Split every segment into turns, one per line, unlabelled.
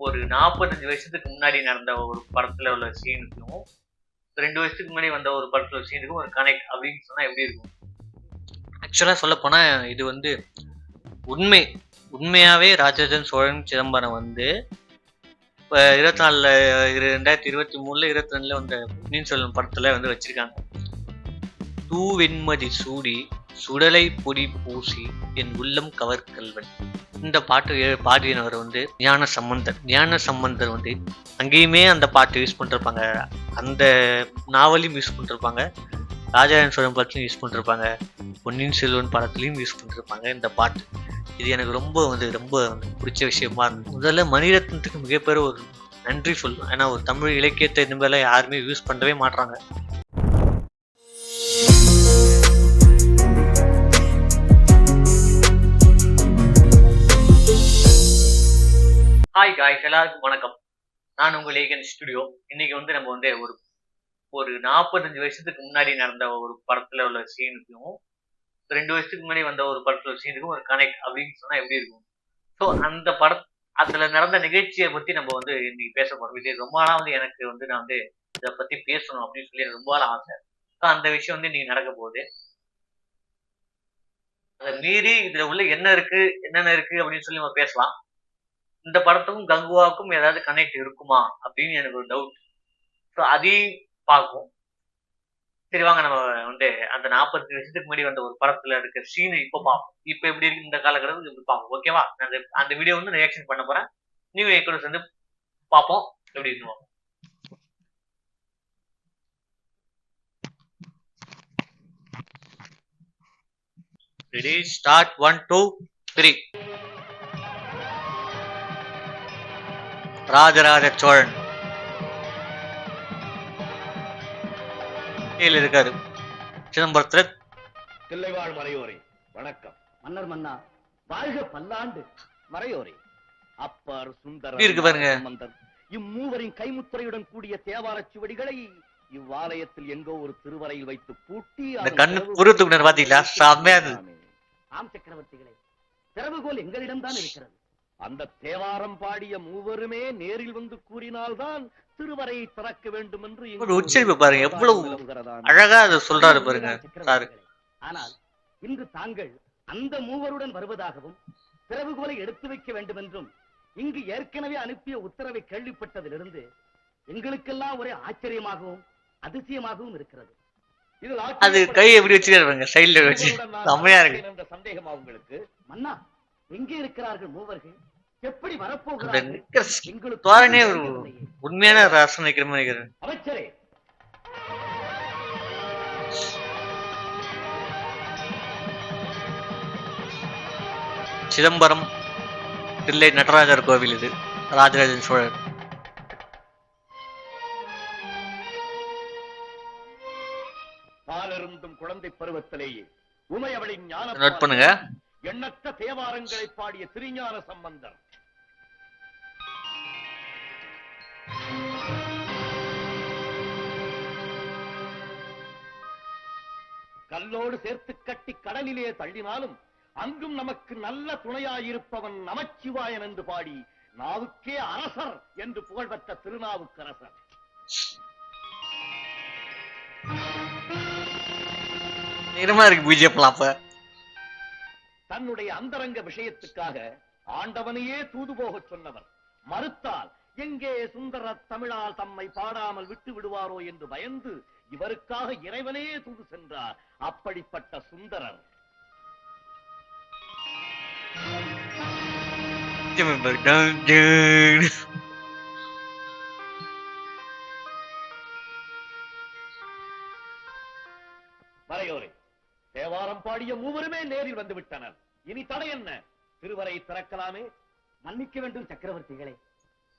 ஒரு 45 வருஷத்துக்கு முன்னாடி நடந்த ஒரு படத்துல உள்ள சீனுக்கும் 2 வருஷத்துக்கு முன்னாடி வந்த ஒரு படத்துல உள்ள சீனுக்கும் ஒரு கனெக்ட் அப்படின்னு சொன்னா எப்படி இருக்கும்? ஆக்சுவலா சொல்ல போனா இது வந்து உண்மையாவே ராஜராஜன் சோழன் சிதம்பரம் வந்து இப்போ 2023 22 வந்த பொன்னியின் செல்வன் படத்துல வந்து வச்சிருக்காங்க. தூவெண்மதி சூடி சுடலை பொடி பூசி என் உள்ளம் கவர்கல்வன். இந்த பாட்டு பாடியவர் வந்து ஞான சம்பந்தர் வந்து அங்கேயுமே அந்த பாட்டு யூஸ் பண்ணிருப்பாங்க, அந்த நாவலையும் யூஸ் பண்ணிருப்பாங்க, ராஜராஜன் சோழன் படத்துலையும் யூஸ் பண்ணிருப்பாங்க, பொன்னியின் செல்வன் படத்துலையும் யூஸ் பண்ணிருப்பாங்க இந்த பாட்டு. இது எனக்கு ரொம்ப பிடிச்ச விஷயமா இருந்தது. முதல்ல மணிரத்னத்துக்கு மிகப்பெரிய ஒரு நன்றி சொல்லுவேன். ஏன்னா ஒரு தமிழ் இலக்கியத்தை இனிமேல யாருமே யூஸ் பண்ணவே மாட்டாங்க. ஹாய் காய்ஸ், எல்லாருக்கும் வணக்கம். நான் உங்கள் ஏகன் ஸ்டுடியோ. இன்னைக்கு வந்து நம்ம வந்து ஒரு 45 வருஷத்துக்கு முன்னாடி நடந்த ஒரு படத்துல உள்ள சீனுக்கும் 2 வருஷத்துக்கு முன்னாடி வந்த ஒரு படத்துல உள்ள சீனுக்கும் ஒரு கனெக்ட் அப்படின்னு சொன்னா எப்படி இருக்கும்? ஸோ அதுல நடந்த நிகழ்ச்சியை பத்தி நம்ம வந்து இன்னைக்கு பேச போறோம். இது ரொம்ப நாளா வந்து எனக்கு வந்து நான் வந்து இதை பத்தி பேசணும் அப்படின்னு சொல்லி எனக்கு ரொம்ப நாள் ஆசை. ஸோ அந்த விஷயம் வந்து இன்னைக்கு நடக்க போகுது. அதை மீறி இதுல உள்ள என்னென்ன இருக்கு அப்படின்னு சொல்லி நம்ம பேசலாம். இந்த படத்துக்கும் கங்குவாவுக்கும் ஏதாவது கனெக்ட் இருக்குமா அப்படின்னு எனக்கு ஒரு டவுட். ஸோ அதையும் பார்ப்போம். சரி வாங்க, நம்ம வந்து அந்த 40 வருஷத்துக்கு முன்னாடி வந்த ஒரு படத்துல இருக்க சீன் இப்ப பார்ப்போம். இப்ப எப்படி இருக்கு இந்த காலகட்டத்துக்கு இப்படி பார்ப்போம். ஓகேவா? அந்த வீடியோ வந்து ரியாக்ஷன் பண்ண போறேன். நீங்க கூட சேர்ந்து பார்ப்போம் எப்படி இருக்கு. Ready, start. 1 2 3. ராஜராஜ சோழன் இருக்காரு சிதம்பரத்துல.
தில்லைவாழ் மறையோரே வணக்கம்.
மன்னர் மன்னா வாழ்க பல்லாண்டு.
மறையோரே, அப்பர் சுந்தர
இருக்கு பாருங்க.
இம்மூவரின் கைமுத்திரையுடன் கூடிய தேவார சுவடிகளை இவ்வாலயத்தில் எங்கோ ஒரு திருவறையில் வைத்து பூட்டி
அந்த கண்ணு புறத்துக்குனர் பாத்தீங்களா? செம்மையா இருந்தது.
ஆம் சக்கரவர்த்திகளே, திறவுகோல் எங்களிடம்தான் இருக்கிறது.
அந்த தேவாரம் பாடிய மூவருமே நேரில் வந்து கூறினால்தான் திருவரையை திறக்க வேண்டும் என்று
உச்சரிப்பு பாருங்க, எவ்வளவு அழகா அதை சொல்றாரு பாருங்க சார்.
ஆனால் இன்று தாங்கள் அந்த மூவருடன் வருவதாகவும் திறவுகோலை எடுத்து வைக்க வேண்டும் என்றும் இங்கு ஏற்கனவே அனுப்பிய உத்தரவை கேள்விப்பட்டதிலிருந்து எங்களுக்கெல்லாம் ஒரே ஆச்சரியமாகவும் அதிசயமாகவும் இருக்கிறது.
அது கை எப்படி வச்சுக்காருங்க, சைடுல வச்சு செம்மையா இருக்கு.
சந்தேகமா உங்களுக்கு?
மன்னா, எங்கே இருக்கிறார்கள் மூவர்கள்? எப்படி
அந்த
வரப்போகிறார்கள்?
தோரணே ஒரு உண்மையான ரசனை நினைக்கிற மாதிரி நினைக்கிறேன்.
அமைச்சரே,
சிதம்பரம் தில்லை நடராஜர் கோவில் இது, ராஜராஜன் சோழர்.
பாலருந்தும் குழந்தை பருவத்திலேயே உமையவளின் ஞான
நோட் பண்ணுங்க.
எண்ணற்ற தேவாரங்களை பாடிய திருஞான சம்பந்தர் கல்லோடு சேர்த்து கட்டி கடலிலே தள்ளினாலும் அங்கும் நமக்கு நல்ல துணையாயிருப்பவன் நமச்சிவாயன் என்று பாடி நாவுக்கே அரசர் என்று புகழ்பெற்ற திருநாவுக்கரசர்.
நிறமா இருக்கு பிஜேபி.
தன்னுடைய அந்தரங்க விஷயத்துக்காக ஆண்டவனையே தூது போக சொன்னவர் மறுத்தால் எங்கே சுந்தர தமிழால் தம்மை பாடாமல் விட்டு விடுவாரோ என்று பயந்து இவருக்காக இறைவனே தூது சென்றார். அப்படிப்பட்ட சுந்தரர் மறையோரே, தேவாரம் பாடிய மூவருமே நேரில் வந்து விட்டனர். இனி தடை என்ன? திருவரை திறக்கலாமே.
மன்னிக்க வேண்டும் சக்கரவர்த்திகளே,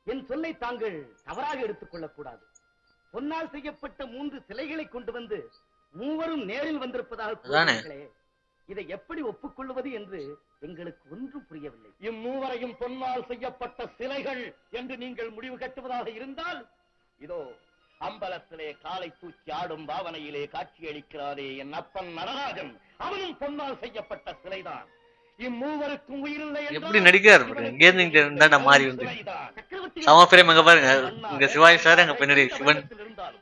என் சொல்லை தாங்கள் தவறாக எடுத்துக் கொள்ளக் கூடாது. பொன்னால் செய்யப்பட்ட 3 சிலைகளை கொண்டு வந்து மூவரும் நேரில் வந்திருப்பதாக கூறுகிறீர்களே, இதை எப்படி ஒப்புக்கொள்வது என்று எங்களுக்கு ஒன்றும் புரியவில்லை.
இம்மூவரையும் பொன்னால் செய்யப்பட்ட சிலைகள் என்று நீங்கள் முடிவு கட்டுவதாக இருந்தால், இதோ அம்பலத்திலே காலை தூக்கி ஆடும் பாவனையிலே காட்சியளிக்கிறாரே என் அப்பன் நடராஜன், அவனும் பொன்னால் செய்யப்பட்ட சிலைதான். இம்மூவருக்கும் உயிரில்லை
எப்படி நடிக்காரு மாறி வந்து.
சக்கரவர்த்தி
சம பிரேம் அங்க பாருங்க, இங்க சிவாஜி சார், அங்க பின்னாடி சிவன்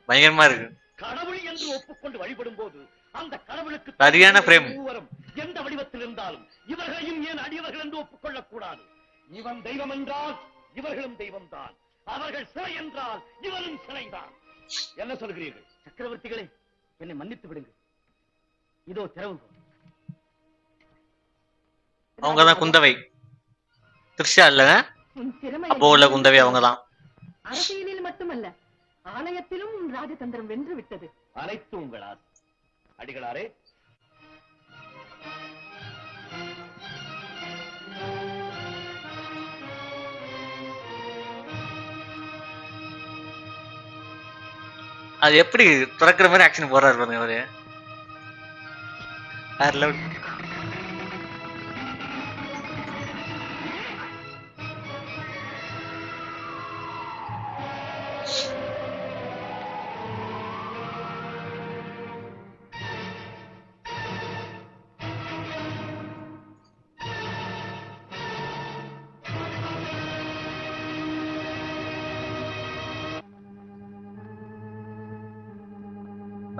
பயங்கரமா இருக்கு.
கடவுள் என்று ஒப்புக்கொண்டு வழிபடும் போது அந்த கடவுளுக்கு
சரியான frame.
மூவரும் எந்த வடிவத்தில் இருந்தாலும் இவர்களையும் ஏன் அடியவர்கள் என்று ஒப்புக்கொள்ளக் கூடாது. இவன் தெய்வம் என்றால் இவர்களும் தெய்வம்தான், அவர்கள் சிலை என்றால் இவனும் சிலைதான். என்ன சொல்கிறீர்கள்?
சக்கரவர்த்திகளே, என்னை மன்னித்து விடுங்கள். இதோ திறவுங்க.
அவங்கதான் குந்தவை, திருஷா இல்லங்க,
உன் திறமை
அப்போ உள்ள குந்தவை அவங்கதான்.
அரசியலில் மட்டுமல்ல, ஆலயத்திலும் உன் ராஜதந்திரம் வென்று விட்டது.
அனைத்து உங்களால். அடிகளாரே,
அது எப்படி துறக்கிற மாதிரி ஆக்ஷன் போடுறாரு பாருங்க அவரு. வேற level.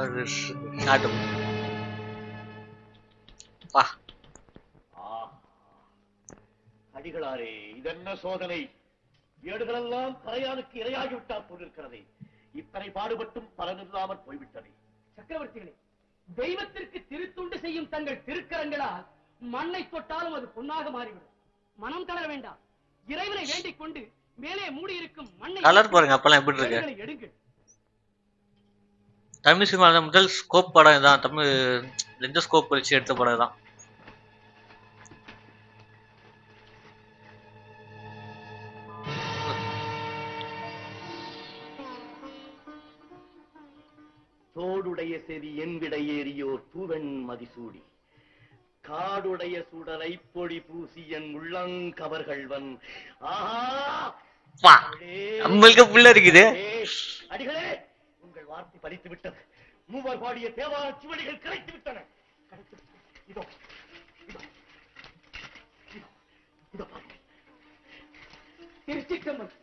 அது shot. வா,
அடிகளாரே, இதென்ன சோதனை? ஏடுகளெல்லாம் கரையானுக்கு இரையாகிவிட்டால் போலிருக்கிறதே. இத்தனை பாடுபட்டும் பலனில்லாமல் போய்விட்டதே.
சக்கரவர்த்திகளே, தெய்வத்திற்கு திருத்துண்டு செய்யும் தங்கள் திருக்கரங்களால் மண்ணை தொட்டாலும் அது பொன்னாக மாறிவிடும். மனம் தளர வேண்டாம். இறைவனை வேண்டிக் கொண்டு மேலே மூடியிருக்கும் மண்ணை
கலர் பாருங்க அப்பெல்லாம் எப்படி இருக்கு.
ஏடுகளை எடுங்கள்.
தமிழ் சினிமால முதல் ஸ்கோப் படம் இதான், தமிழ் எந்த ஸ்கோப் வச்சு எடுத்த படம் தான்.
தோடுடைய செவி என் விடை ஏறியோர் தூவெண் மதிசூடி, காடுடைய சுடலை பொடி பூசி என் உள்ளங்கவர்கள்வன்.
வா, நம்மளுக்கு புள்ள இருக்குது.
அடிகளே, உங்கள் வார்த்தை பறித்து விட்டது. மூவர் பாடிய தேவார சுவடிகள் கிடைத்து விட்டன. இதோ இதோ இதோ இதோ பாருங்கள்.
திருச்சிற்றம்பலம்,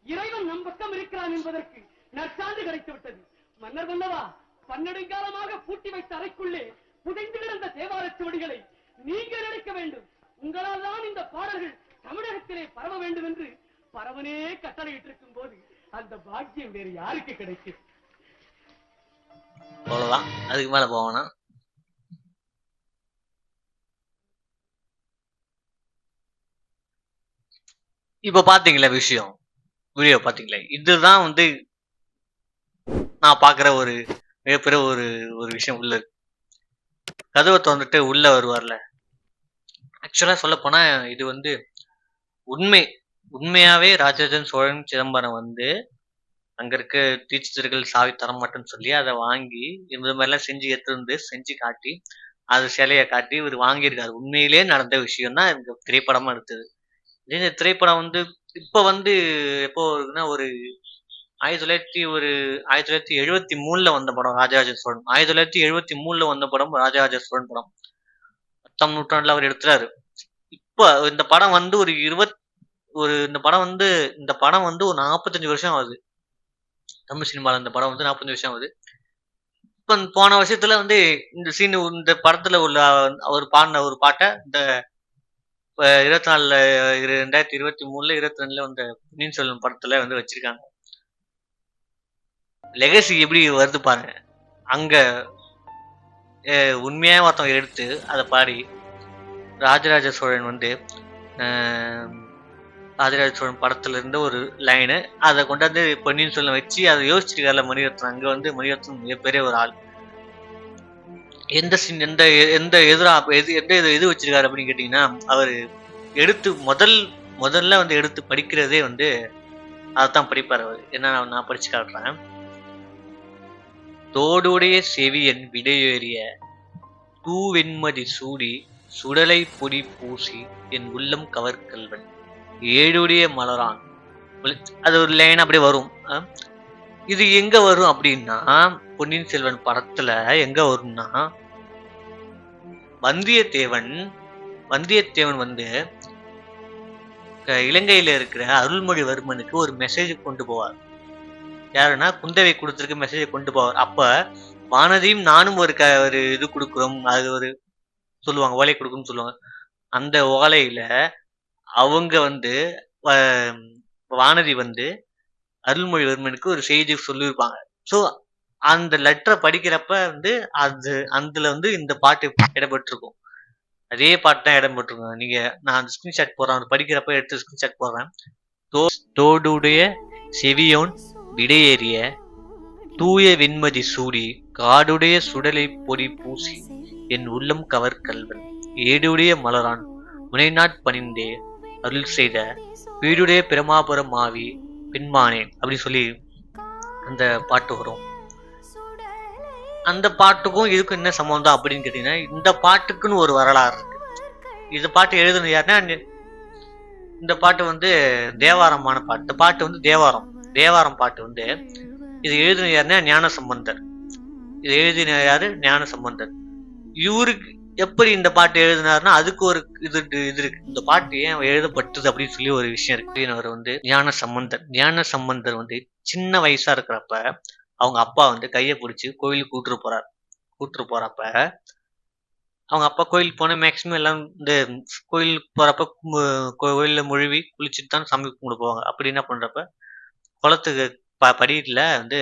இறைவன் நம் பக்கம் இருக்கிறான் என்பதற்கு நற்சான்று கிடைத்து விட்டது. மன்னர் வல்லவா, பன்னெடுங்காலமாக பூட்டி வைத்த அறைக்குள்ளே புதைந்து கிடந்த தேவாரச் சுவடிகளை நீங்கள் எடுக்க வேண்டும். உங்களால் தான் இந்த பாடல்கள் தமிழகத்திலே பரவ வேண்டும் என்று பரவனே கட்டளையிட்டிருக்கும் போது அந்த பாக்கியம் வேறு யாருக்கு கிடைக்கும்?
அவ்வளவுதான், அதுக்கு மேல போவானா? இப்ப பாத்தீங்களா விஷயம், வீடியோ பாத்தீங்களா? இதுதான் வந்து நான் பாக்குற ஒரு மிகப்பெரிய ஒரு ஒரு விஷயம். உள்ள கதவை திறந்துட்டு உள்ள வருவார்ல, ஆக்சுவலா சொல்ல போனா இது வந்து உண்மையாவே ராஜராஜன் சோழன் சிதம்பரம் வந்து அங்க இருக்க தீட்சிதர்கள் சாவி தரமாட்டேன்னு சொல்லி அதை வாங்கி இந்த மாதிரிலாம் செஞ்சு எடுத்து வந்து செஞ்சு காட்டி அது சிலையை காட்டி இவர் வாங்கியிருக்காரு. உண்மையிலே நடந்த விஷயம் தான் இந்த திரைப்படமா எடுத்தது. இந்த திரைப்படம் வந்து இப்ப வந்து எப்போ இருக்குன்னா ஒரு 1973 வந்த படம் ராஜராஜ சோழன். 1973 வந்த படம் ராஜராஜ சோழன் படம். 10ஆம் நூற்றாண்டுல அவர் எடுத்துறாரு. இப்ப இந்த படம் வந்து இந்த படம் வந்து ஒரு 45 வருஷம் ஆகுது. தமிழ் சினிமால இந்த படம் வந்து 45 வருஷம் ஆகுது. இப்ப போன வருஷத்துல வந்து இந்த சீன், இந்த படத்துல உள்ள அவர் பாடின ஒரு பாட்டை இந்த 2023 22 வந்த பொன்னியின் செல்வன் படத்துல வந்து வச்சிருக்காங்க. லெகசி எப்படி வருது பாருங்க. அங்க உண்மையா ஒருத்தவங்க எடுத்து அதை பாடி ராஜராஜ சோழன் வந்து ராஜராஜ சோழன் படத்துல இருந்து ஒரு லைனு அதை கொண்டாந்து பொன்னியின் செல்வன் வச்சு அதை யோசிச்சிருக்காருல மணிரத்னம். அங்க வந்து மணிரத்னம் மிகப்பெரிய ஒரு ஆள். எந்த சீன் எந்த எந்த எது வச்சிருக்காரு அப்படின்னு கேட்டீங்கன்னா, அவரு எடுத்து முதல்ல வந்து எடுத்து படிக்கிறதே வந்து அதைத்தான் படிப்பார் அவர். என்ன நான் படிச்சு காட்டுறேன். தோடுடைய செவியன் விடையேறிய தூவெண்மதி சூடி சுடலை பொடி பூசி என் உள்ளம் கவர்கல்வன் ஏழுடைய மலரான். அது ஒரு லைன் அப்படியே வரும். இது எங்க வரும் அப்படின்னா, பொன்னியின் செல்வன் படத்துல எங்க வரும்னா, வந்தியத்தேவன் வந்து இலங்கையில இருக்கிற அருள்மொழிவர்மனுக்கு ஒரு மெசேஜ் கொண்டு போவார். யாருன்னா குந்தவை கொடுத்திருக்க மெசேஜை கொண்டு போவார். அப்ப வானதியும் நானும் ஒரு இது கொடுக்குறோம், அது ஒரு சொல்லுவாங்க, ஓலை கொடுக்குன்னு சொல்லுவாங்க. அந்த ஓலையில அவங்க வந்து வானதி வந்து அருள்மொழிவர்மனுக்கு ஒரு செய்தி சொல்லியிருப்பாங்க. ஸோ அந்த லெட்டரை படிக்கிறப்ப வந்து அதுல வந்து இந்த பாட்டு இடம்பெற்றிருக்கும். அதே பாட்டு தான் இடம்பெற்றிருக்கும். நீங்க நான் அந்த ஸ்கிரீன்ஷாட் போடுறேன், படிக்கிறப்ப எடுத்து ஸ்கிரீன்ஷாட் போடுறேன். தோடுடைய செவியோன் விடையேறிய தூய வெண்மதி சூடி காடுடைய சுடலை பொடி பூசி என் உள்ளம் கவர் கல்வன் ஏடுடைய மலரான் முனைநாட் பணிந்தே அருள் செய்த வீடுடைய பிரமாபுரம் மாவி பின்மானே அப்படின்னு சொல்லி அந்த பாட்டு வரும். அந்த பாட்டுக்கும் இதுக்கும் என்ன சம்பந்தம் அப்படின்னு கேட்டீங்கன்னா, இந்த பாட்டுக்குன்னு ஒரு வரலாறு இருக்கு. இந்த பாட்டு எழுதுனது யாருன்னா, இந்த பாட்டு வந்து தேவாரமான பாட்டு. இந்த பாட்டு வந்து தேவாரம் பாட்டு வந்து இது எழுதின யாருன்னா ஞானசம்பந்தர். இது எழுதின யாரு? ஞானசம்பந்தர். இவருக்கு எப்படி இந்த பாட்டு எழுதினாருன்னா அதுக்கு ஒரு இது இருக்கு. இந்த பாட்டு ஏன் எழுதப்பட்டது அப்படின்னு சொல்லி ஒரு விஷயம் இருக்கு. அவர் வந்து ஞானசம்பந்தர் வந்து சின்ன வயசா இருக்கிறப்ப அவங்க அப்பா வந்து கையை பிடிச்சி கோயிலுக்கு கூட்டுரு போறப்ப அவங்க அப்பா கோயிலுக்கு போன மேக்சிமம் எல்லாம் இந்த கோயிலுக்கு போறப்ப கோயில்ல முழுவி குளிச்சுட்டு தான் சாமி கும்பிட போவாங்க. அப்படி என்ன பண்றப்ப குளத்துக்கு படியில வந்து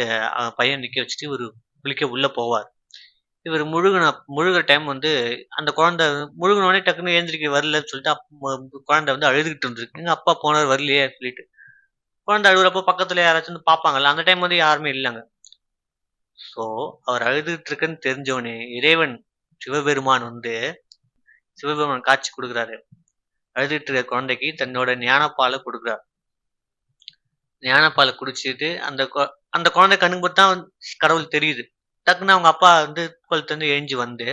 பையன் நிக்க வச்சுட்டு இவர் குளிக்க உள்ள போவார். இவர் முழுகிற டைம் வந்து அந்த குழந்தை முழுகினோடனே டக்குன்னு எழுந்திரிக்க வரலன்னு சொல்லிட்டு குழந்தை வந்து அழுதுகிட்டு இருந்திருக்கு. எங்க அப்பா போனவர் வரலையே சொல்லிட்டு குழந்தை அழுகுறப்ப பக்கத்துல யாராச்சும் வந்து பார்ப்பாங்கல்ல, அந்த டைம் வந்து யாருமே இல்லைங்க. ஸோ அவர் அழுதுகிட்டு இருக்குன்னு தெரிஞ்சவனே இறைவன் சிவபெருமான் காட்சி கொடுக்குறாரு. அழுதுகிட்டு இருக்க குழந்தைக்கு தன்னோட ஞானப்பாலை கொடுக்குறாரு. ஞானப்பாலை குடிச்சிட்டு அந்த குழந்தை கண்ணுக்கு தான் கடவுள் தெரியுது. டக்குன்னு அவங்க அப்பா வந்து குளத்துல இருந்து எழுஞ்சி வந்து,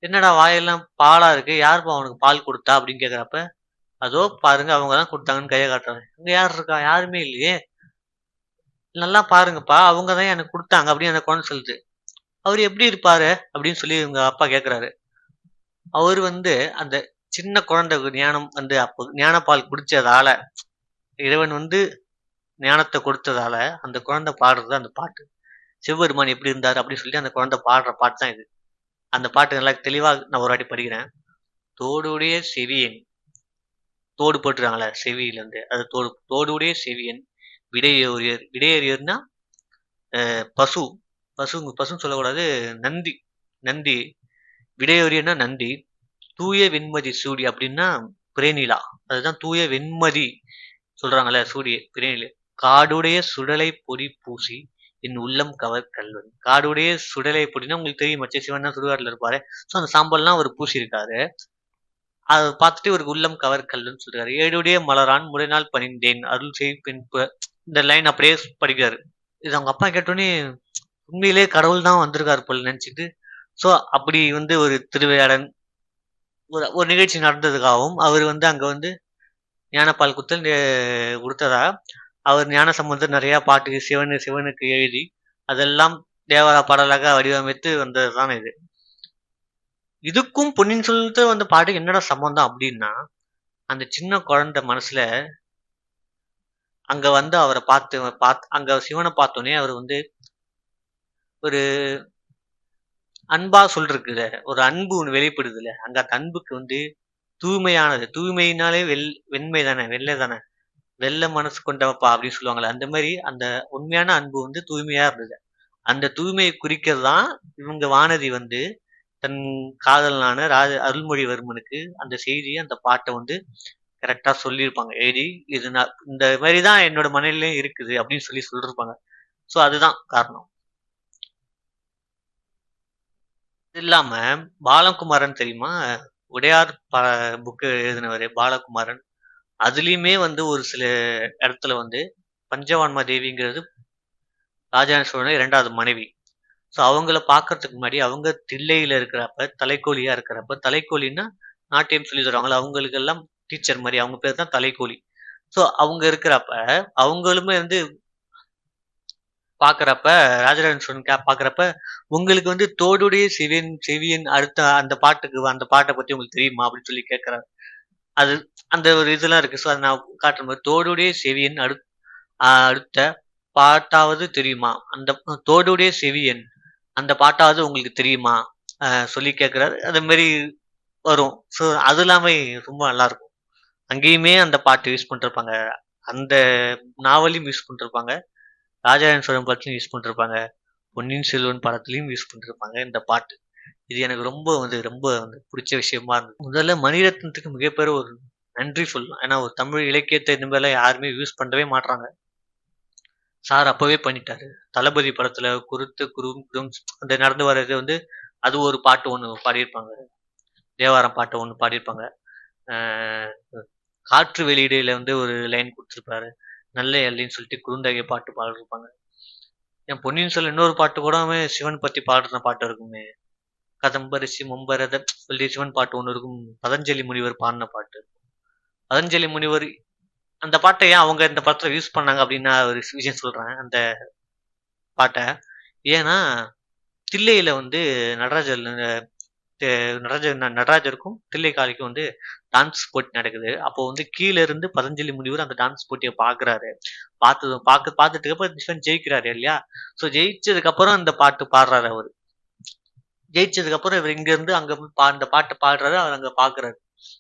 என்னடா வாயெல்லாம் பாலா இருக்கு, யாருப்பா அவனுக்கு பால் கொடுத்தா அப்படின்னு கேக்குறப்ப, அதோ பாருங்க அவங்க தான் கொடுத்தாங்கன்னு கையை காட்டுறாங்க. இங்க யார் இருக்கா? யாருமே இல்லையே, நல்லா பாருங்கப்பா அவங்க தான் எனக்கு கொடுத்தாங்க அப்படின்னு அந்த குழந்தை சொல்லுது. அவர் எப்படி இருப்பாரு அப்படின்னு சொல்லி இவங்க அப்பா கேட்குறாரு. அவர் வந்து அந்த சின்ன குழந்தை ஞானம் வந்து அப்போ ஞானப்பால் குடிச்சதால, இறைவன் வந்து ஞானத்தை கொடுத்ததால அந்த குழந்தை பாடுறது அந்த பாட்டு. சிவபெருமான் எப்படி இருந்தார் அப்படின்னு சொல்லி அந்த குழந்தை பாடுற பாட்டு தான் இது. அந்த பாட்டு நல்லா தெளிவாக நான் ஒரு வாட்டி படிக்கிறேன். தோடுடைய செவியன், தோடு போட்டுருக்காங்களே செவியில இருந்து, அது தோடுடைய செவியன் விடையேறியர்னா பசுன்னு சொல்லக்கூடாது, நந்தி விடையேறியர்னா நந்தி. தூய வெண்மதி சூடி அப்படின்னா பிரேனிலா, அதுதான் தூய வெண்மதி சொல்றாங்கல்ல சூடிய பிரேனில. காடுடைய சுடலை பொடி பூசி என் உள்ளம் கவர் கல்வன். காடுடைய சுடலை பொடினா உங்களுக்கு தெரியும், சிவன் தான் சுடுகாட்டில் இருப்பாரு. ஸோ அந்த சாம்பல்லாம் அவர் பூசி இருக்காரு. அதை பார்த்துட்டு ஒரு உள்ளம் கவர் கல்லுன்னு சொல்றாரு. ஏடுடைய மலரான் முறைநாள் பணிந்தேன் அருள் செய் பெண். இந்த லைன் அப்படியே படிக்கிறாரு. இது அவங்க அப்பா கேட்டோன்னே உண்மையிலே கடவுள் தான் வந்திருக்காரு போல நினைச்சிட்டு, ஸோ அப்படி வந்து ஒரு திருவிளையாடன் ஒரு நிகழ்ச்சி நடந்ததுக்காகவும் அவர் வந்து அங்க வந்து ஞானப்பால் கொடுத்ததா அவர் ஞானசம்பந்தர் நிறைய பாட்டு சிவனுக்கு எழுதி அதெல்லாம் தேவார பாடலாக வடிவமைத்து வந்ததுதான் இது. இதுக்கும் பொன்னியின் செல்வன் வந்த பாட்டுக்கு என்னடா சம்பந்தம் அப்படின்னா, அந்த சின்ன குழந்தை மனசுல அங்க வந்து அவரை பார்த்து அங்க சிவனை பார்த்தோன்னே அவர் வந்து ஒரு அன்பா சொல்றதுல ஒரு அன்பு ஒன்று வெளிப்படுதுல, அங்க அந்த அன்புக்கு வந்து தூய்மையானது, தூய்மையினாலே வெண்மை தானே, வெள்ளை தானே, வெள்ளை மனசு கொண்டவப்பா அப்படின்னு சொல்லுவாங்கல்ல, அந்த மாதிரி அந்த உண்மையான அன்பு வந்து தூய்மையா இருந்தது. அந்த தூய்மையை குறிக்கிறது தான் இவங்க வானதி வந்து தன் காதலனான அருள்மொழிவர்மனுக்கு அந்த செய்தியை அந்த பாட்டை வந்து கரெக்டா சொல்லியிருப்பாங்க எழுதி. இது இந்த மாதிரிதான் என்னோட மனநிலையும் இருக்குது அப்படின்னு சொல்லியிருப்பாங்க. ஸோ அதுதான் காரணம். இது இல்லாம பாலகுமாரன் தெரியுமா, உடையார் புக்கு எழுதினவர் பாலகுமாரன். அதுலயுமே வந்து ஒரு சில இடத்துல வந்து பஞ்சவான்மா தேவிங்கிறது ராஜராஜ சோழன் 2வது மனைவி. ஸோ அவங்கள பார்க்கறதுக்கு முன்னாடி அவங்க தில்லையில இருக்கிறப்ப தலைக்கோழியா இருக்கிறப்ப, தலைக்கோழின்னா நாட்டியம் சொல்லி தருவாங்களா, அவங்களுக்கு எல்லாம் டீச்சர் மாதிரி, அவங்க பேர் தான் தலைக்கோழி. ஸோ அவங்க இருக்கிறப்ப அவங்களுமே வந்து பாக்குறப்ப ராஜராஜன் சோழன் பாக்குறப்ப உங்களுக்கு வந்து தோடுடைய செவியன் அடுத்த அந்த பாட்டை பத்தி உங்களுக்கு தெரியுமா அப்படின்னு சொல்லி கேட்கிறாரு. அது அந்த ஒரு இதெல்லாம் இருக்கு. ஸோ, அத நான் காட்டுற மாரி தோடுடைய செவியன் அடுத்த பாட்டாவது தெரியுமா? அந்த தோடுடைய செவியன் அந்த பாட்டாவது உங்களுக்கு தெரியுமா? சொல்லி கேட்கிறாரு. அது மாரி வரும். ஸோ, அது எல்லாமே ரொம்ப நல்லாருக்கும். அங்கேயுமே அந்த பாட்டு யூஸ் பண்ணிருப்பாங்க. அந்த நாவலையும் யூஸ் பண்ணிருப்பாங்க. ராஜராஜ சோழன் படத்துலயும் யூஸ் பண்ணிருப்பாங்க. பொன்னியின் செல்வன் படத்துலயும் யூஸ் பண்ணிருப்பாங்க இந்த பாட்டு. இது எனக்கு ரொம்ப புடிச்ச விஷயமா இருந்தது. முதல்ல மணிரத்னத்துக்கு மிகப்பெரிய ஒரு நன்றி சொல்லணும். ஏன்னா ஒரு தமிழ் இலக்கியத்த இந்த மாரிலாம் யாருமே யூஸ் பண்ணவே மாட்றாங்க. சார் அப்பவே பண்ணிட்டாரு. தளபதி படத்துல குருத்து குறும் அந்த நடந்து வர்றது அது ஒரு பாட்டு ஒண்ணு பாடியிருப்பாங்க. தேவாரம் பாட்டு ஒண்ணு பாடியிருப்பாங்க. ஆ காற்று வெளியீடுல ஒரு லைன் குடுத்திருப்பாரு. நல்ல எல்லைன்னு சொல்லிட்டு குறுந்தகை பாட்டு பாடியிருப்பாங்க. ஏன் பொன்னியின் செல்வன் இன்னொரு பாட்டு கூடவே சிவன் பத்தி பாடுன பாட்டு இருக்குமே. கதம்பரிசி மும்பரத சொல்லி சிவன் பாட்டு ஒண்ணு இருக்கும். பதஞ்சலி முனிவர் பாடின பாட்டு. பதஞ்சலி முனிவர் அந்த பாட்ட ஏன் அவங்க இந்த படத்துல யூஸ் பண்ணாங்க அப்படின்னு நான் ஒரு விஷயம் சொல்றேன். அந்த பாட்ட. ஏன்னா, தில்லையில நடராஜர் நடராஜருக்கும் தில்லைக்காளிக்கும் டான்ஸ் போட்டி நடக்குது. அப்போ கீழ இருந்து பதஞ்சலி முனிவர் அந்த டான்ஸ் போட்டிய பார்க்குறாரு. பார்த்துட்டு அப்புறம் சிவன் ஜெயிக்கிறாரு இல்லையா? ஸோ ஜெயிச்சதுக்கு அப்புறம் அந்த பாட்டு பாடுறாரு அவரு. ஜெயிச்சதுக்கு அப்புறம் இவர் இங்க இருந்து அங்க போய் அந்த பாட்ட பாடுறாரு. அவர் அங்க பார்க்குறாரு.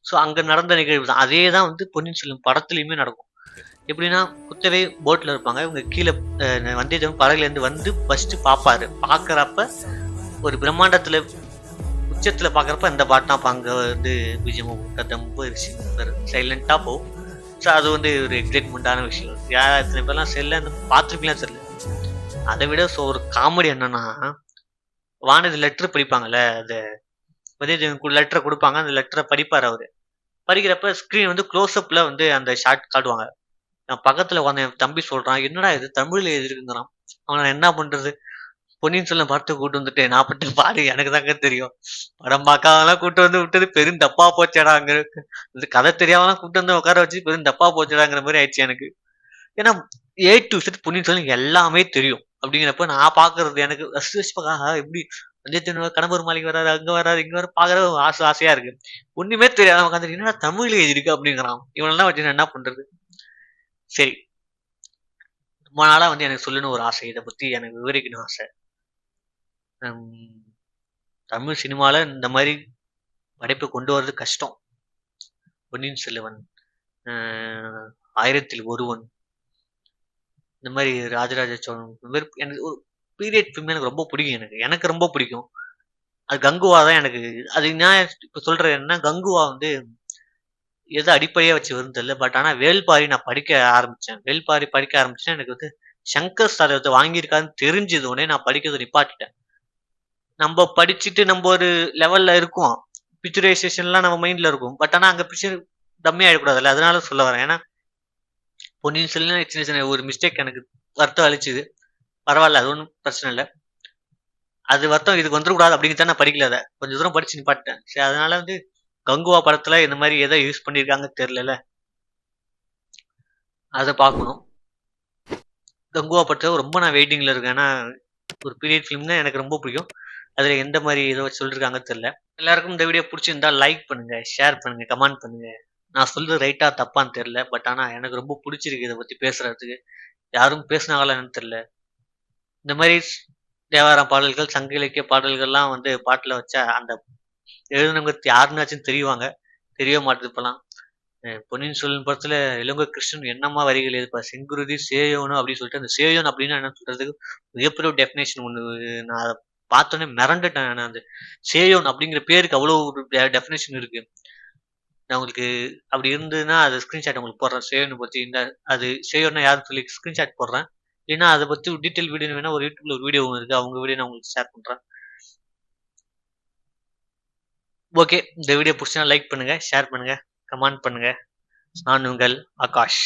ஸோ அங்க நடந்த நிகழ்வு தான். அதே தான் பொன்னியின் செல்வன் படத்துலயுமே நடக்கும். எப்படின்னா குத்தவை போட்ல இருப்பாங்க. இவங்க கீழ வந்தியத்தேவன் படகுலேருந்து ஃபர்ஸ்ட் பார்ப்பாரு. பார்க்கறப்ப ஒரு பிரம்மாண்டத்துல உச்சத்துல பார்க்கறப்ப இந்த பாட்டு தான் அங்க பிஜிஎம் கதம்பு சைலண்டா போகும். ஸோ அது ஒரு எக்ஸைட்மெண்டான விஷயம். எத்தனை பேர்லாம் செல்ல பார்த்துருப்பீங்களா தெரியல. அதை விட ஒரு காமெடி என்னன்னா வானதி லெட்டர் படிப்பாங்கல்ல. அது வந்தியத்தேவன் லெட்டரை கொடுப்பாங்க. அந்த லெட்டரை படிப்பாரு அவரு. படிக்கிறப்ப ஸ்கிரீன் க்ளோஸ்அப்ல அந்த ஷாட் காட்டுவாங்க. நான் பக்கத்துல உட்காந்து என் தம்பி சொல்றான், என்னடா இது தமிழ்ல எழுதிருக்குங்கிறான். அவன் என்ன பண்றது? பொன்னியின் செல்வன் படத்தை கூட்டு வந்துட்டு நான் பட்டு பாடு எனக்கு தாங்க தெரியும். படம் பார்க்காதெல்லாம் கூட்டு விட்டது பெரும் தப்பா போச்சேடாங்க. இந்த கதை தெரியாமலாம் கூட்டு உட்கார வச்சு பெரும் தப்பா போச்சேடாங்கிற மாதிரி ஆயிடுச்சு எனக்கு. ஏன்னா டு Z பொன்னியின் செல்வன் எல்லாமே தெரியும். அப்படிங்கிறப்ப நான் பாக்குறது எனக்கு எப்படி வந்தியத்தேவன் கணவர் மாளிகை வராது, அங்க வராது, இங்க வர பாக்குறது ஆசையா இருக்கு. ஒண்ணுமே தெரியாத உட்காந்து என்னடா தமிழ்ல எழுதிருக்கு அப்படிங்கிறான். இவனெல்லாம் வச்சு என்ன பண்றது? சரி, ரொம்ப நாளா எனக்கு சொல்லணும் ஒரு ஆசை. இதை பத்தி எனக்கு விவரிக்கணும் ஆசை. தமிழ் சினிமால இந்த மாதிரி படைப்பை கொண்டு வர்றது கஷ்டம். பொன்னியின் செல்வன், ஆயிரத்தில் ஒருவன், இந்த மாதிரி ராஜராஜ சோழன், இந்த மாதிரி எனக்கு ஒரு பீரியட் ஃபிலிம் எனக்கு ரொம்ப பிடிக்கும். எனக்கு ரொம்ப பிடிக்கும். அது கங்குவா தான் எனக்கு. அது நான் இப்ப சொல்றேன் என்ன, கங்குவா எது அடிப்படையா வச்சு வரும் தெரியல. பட் ஆனா வேள்பாரி நான் படிக்க ஆரம்பிச்சேன். வேள்பாரி படிக்க ஆரம்பிச்சேன். எனக்கு சங்கர் சார் வாங்கியிருக்காருன்னு தெரிஞ்சது உடனே நான் படிக்கிறத நிப்பாட்டிட்டேன். நம்ம படிச்சுட்டு நம்ம ஒரு லெவல்ல இருக்கோம். பிக்சரைசேஷன்லாம் நம்ம மைண்ட்ல இருக்கும். பட் ஆனா அங்க பிக்சர் டம்மி ஆயிடக்கூடாதுல்ல. அதனால சொல்ல வரேன். ஏன்னா பொன்னியின் செல்வன் சின்ன சின்ன ஒரு மிஸ்டேக் எனக்கு வருத்தம் அழிச்சுது. பரவாயில்ல, அது ஒன்றும் பிரச்சனை இல்லை. அது வருத்தம் இதுக்கு வந்துடக்கூடாது அப்படிங்கிறத நான் படிக்கல. அதை கொஞ்சம் தூரம் படிச்சு நிப்பாட்டேன். சரி, அதனால கங்குவா படத்துல இந்த மாதிரி எதை யூஸ் பண்ணியிருக்காங்க தெரியல. அதை பார்க்கணும். கங்குவா படத்துல ரொம்ப நான் வெயிட்டிங்ல இருக்கேன். ஏன்னா ஒரு பீரியட் ஃபிலிம் தான் எனக்கு ரொம்ப பிடிக்கும். அதுல எந்த மாதிரி இதை வச்சு சொல்லிருக்காங்கன்னு தெரியல. எல்லாருக்கும் இந்த வீடியோ பிடிச்சிருந்தா லைக் பண்ணுங்க, ஷேர் பண்ணுங்க, கமெண்ட் பண்ணுங்க. நான் சொல்றது ரைட்டா தப்பான்னு தெரியல. பட் ஆனா எனக்கு ரொம்ப பிடிச்சிருக்கு இதை பத்தி பேசுறதுக்கு. யாரும் பேசினாங்களா என்னன்னு தெரியல. இந்த மாதிரி தேவாரம் பாடல்கள், சங்க இலக்கிய பாடல்கள்லாம் பாட்டுல வச்சா அந்த எழுதுனவங்க யாருன்னாச்சும் தெரியுவாங்க. தெரிய மாட்டேது இப்பெல்லாம். பொன்னியின் செல்வன் படத்துல இலங்கை கிருஷ்ணன் என்னமா வரிகள் எழுதிப்பார். செங்குருதி சேயோனும் அப்படின்னு சொல்லிட்டு அந்த சேயோன் அப்படின்னு என்ன சொல்றதுக்கு மிகப்பெரிய டெஃபினேஷன் ஒண்ணு. நான் பார்த்தோன்னே மிரண்டுட்டேன். நான் அந்த சேயோன் அப்படிங்கிற பேருக்கு அவ்வளோ ஒரு டெஃபினேஷன் இருக்கு. நான் உங்களுக்கு அப்படி இருந்ததுன்னா அது ஸ்கிரீன்ஷாட் உங்களுக்கு போடுறேன். சேயோனை பத்தி அது சேயோன்னா யாருன்னு சொல்லி ஸ்கிரீன்ஷாட் போடுறேன். ஏன்னா அதை பத்தி ஒரு டீட்டெயில் வீடியோ வேணா ஒரு யூடியூப்ல ஒரு வீடியோ இருக்கு. அவங்க வீடியோ நான் உங்களுக்கு ஷேர் பண்றேன். ஓகே, இந்த வீடியோ பிடிச்சா லைக் பண்ணுங்க, ஷேர் பண்ணுங்க, கமெண்ட் பண்ணுங்க. நான் உங்கள் ஆகாஷ்.